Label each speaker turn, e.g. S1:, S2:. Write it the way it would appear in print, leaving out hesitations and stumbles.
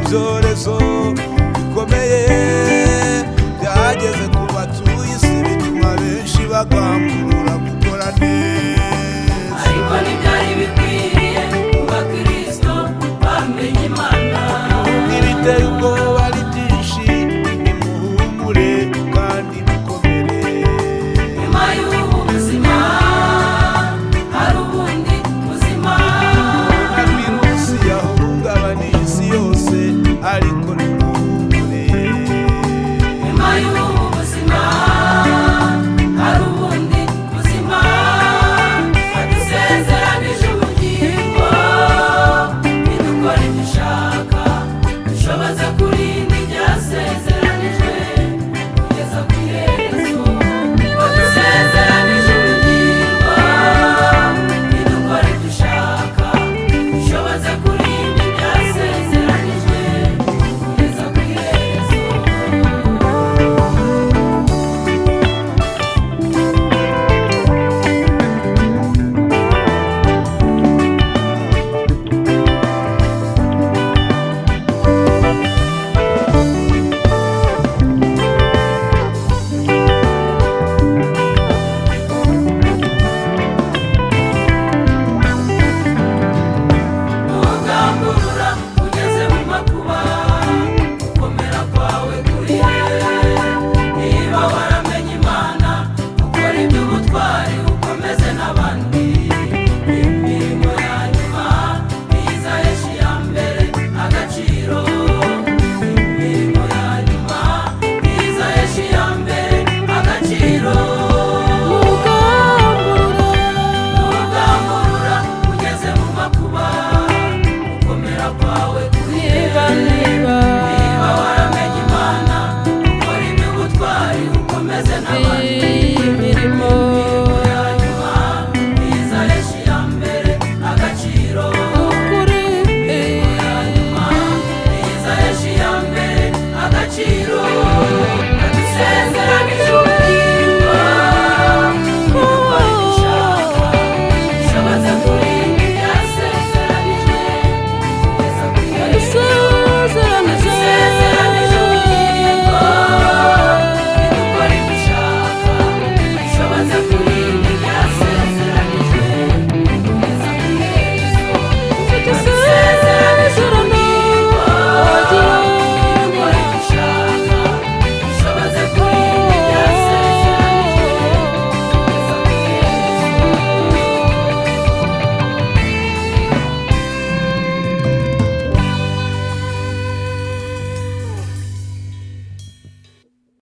S1: ibyorezo bikomeye byageze ku batuye isi bituma benshi bagamburura gukora neza.
S2: ariko ntibyari bikwiriye ku bakristo bamenye Imana.
S1: Ibiteye ubwoba ari byinshi, nimuhumure kandi mukomere.
S2: Nyuma y'ubu buzima hari ubundi buzima.
S1: Na virusi yahungabaniye isi yose, ariko nimuhumure.
S2: Nyuma y'ubu buzima hari ubundi buzima. Adusezeranije ubugingo, nidukora ibyo ushaka, dushoboza kurinda ibyasezeranijwe kugeza ku iherezo. Adusezeranije ubugingo, nidukora ibyo ushaka, dushoboza